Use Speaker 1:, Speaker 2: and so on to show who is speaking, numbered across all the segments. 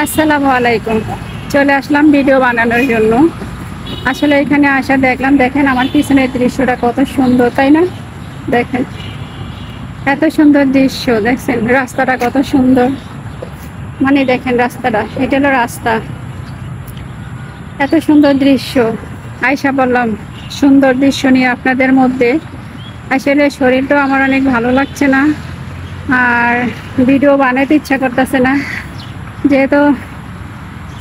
Speaker 1: আসসালামু আলাইকুম। চলে আসলাম ভিডিও বানানোর জন্য। আসলে এখানে আসা দেখলাম, দেখেন আমার পিছনের দৃশ্যটা কত সুন্দর, তাই না? দেখেন এত সুন্দর দৃশ্য, দেখছেন রাস্তাটা কত সুন্দর। মানে দেখেন রাস্তাটা, এটা হলো রাস্তা। এত সুন্দর দৃশ্য, আয়শা বললাম সুন্দর দৃশ্য নিয়ে আপনাদের মধ্যে। আসলে শরীরটাও আমার অনেক ভালো লাগছে না, আর ভিডিও বানাতে ইচ্ছা করতেছে না, যেহেতু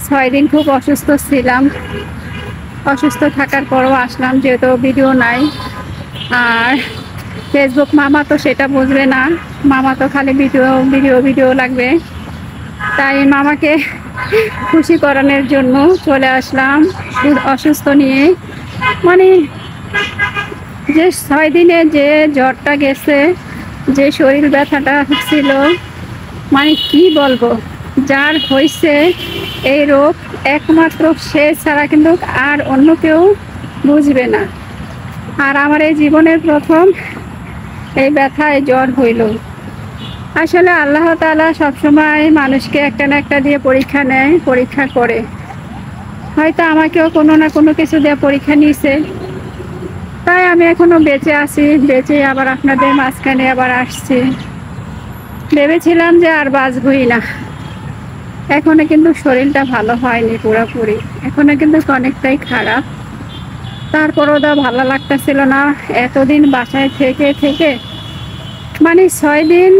Speaker 1: 6 দিন খুব অসুস্থ ছিলাম। অসুস্থ থাকার পরও আসলাম, যেহেতু ভিডিও নাই। আর ফেসবুক মামা তো সেটা বুঝবে না, মামা তো খালি ভিডিও ভিডিও ভিডিও লাগবে। তাই মামাকে খুশি করানোর জন্য চলে আসলাম অসুস্থ নিয়ে। মানে যে 6 দিনে যে জ্বরটা গেছে, যে শরীর ব্যথাটা ছিল, মানে কি বলবো, যার হয়েছে এই রোগ একমাত্র সে ছাড়া কিন্তু আর অন্য কেউ বুঝবে না। আর আমার এই জীবনের প্রথম এই ব্যথায় জ্বর হইল। আসলে আল্লাহ তাআলা সবসময় মানুষকে একটা না একটা দিয়ে পরীক্ষা নেয়, পরীক্ষা করে। হয়তো আমাকেও কোনো না কোনো কিছু দিয়ে পরীক্ষা নিয়েছে, তাই আমি এখনো বেঁচে আছি। বেঁচে আবার আপনাদের মাঝখানে আবার আসছি। ভেবেছিলাম যে আর বাঁচবই না। এখনো কিন্তু শরীরটা ভালো হয়নি পুরোপুরি, এখনো কিন্তু অনেকটাই খারাপ। তারপরও ভালো লাগতেছিল না এতদিন বাসায় থেকে থেকে। মানে 6 দিন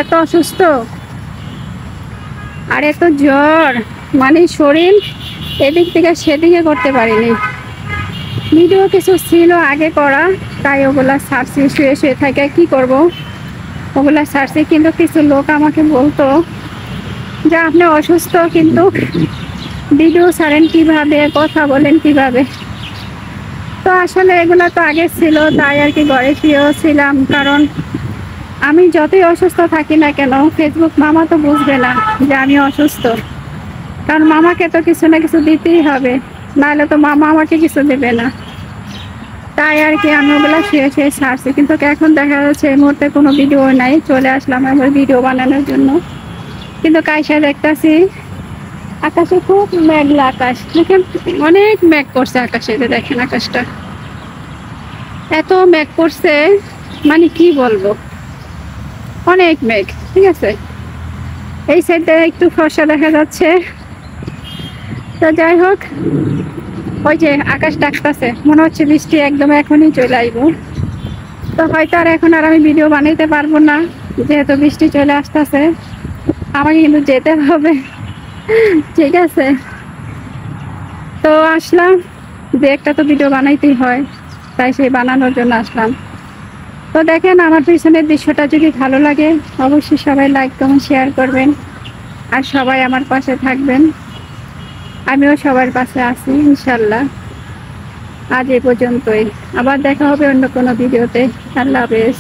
Speaker 1: এত অসুস্থ আর এত জ্বর, মানে শরীর এদিক থেকে সেদিকে করতে পারিনি। ভিডিও কিছু ছিল আগে করা, তাই ওগুলা সার্চে শুয়ে শুয়ে থাকে কি করব, ওগুলা সার্চে। কিন্তু কিছু লোক আমাকে বলতো যে আপনি অসুস্থ কিন্তু ভিডিও ছাড়েন কিভাবে, কথা বলেন কিভাবে। তো আসলে এগুলো তো আগে ছিল, তাই আর কি ঘরে শুয়েও ছিলাম। কারণ আমি যতই অসুস্থ থাকি না কেন, ফেসবুক মামা তো বুঝবে না যে আমি অসুস্থ। কারণ মামাকে তো কিছু না কিছু দিতেই হবে, নাহলে তো মামা আমাকে কিছু দেবে না। তাই আর কি আমি ওগুলো শুয়ে শুয়ে ছাড়ছি। কিন্তু এখন দেখা যাচ্ছে এই মুহূর্তে কোনো ভিডিও নাই, চলে আসলাম আমার ভিডিও বানানোর জন্য। কিন্তু কাইসা দেখতেছি আকাশে খুব মেঘলা আকাশ, দেখেন অনেক মেঘ করছে আকাশে। দেখেন আকাশটা এত মেঘ করছে, মানে কি বলবো, অনেক মেঘ। ঠিক আছে, এই সাইডে একটু ফর্সা দেখা যাচ্ছে। তো যাই হোক, ওই যে আকাশ ডাকতেছে, মনে হচ্ছে বৃষ্টি একদম এখনই চলে আসবো। তো হয়তো আর এখন আর আমি ভিডিও বানাইতে পারবো না, যেহেতু বৃষ্টি চলে আসতেছে। আমাকে কিন্তু যেতে হবে, ঠিক আছে? তো আসলাম, যে একটা তো ভিডিও বানাইতেই হয়, তাই সেই বানানোর জন্য আসলাম। তো দেখেন আমার পিছনের দৃশ্যটা যদি ভালো লাগে, অবশ্যই সবাই লাইক কমেন্ট শেয়ার করবেন, আর সবাই আমার পাশে থাকবেন। আমিও সবার পাশে আছি ইনশাল্লাহ। আজ এ পর্যন্তই, আবার দেখা হবে অন্য কোনো ভিডিওতে। আল্লাহ হাফেজ।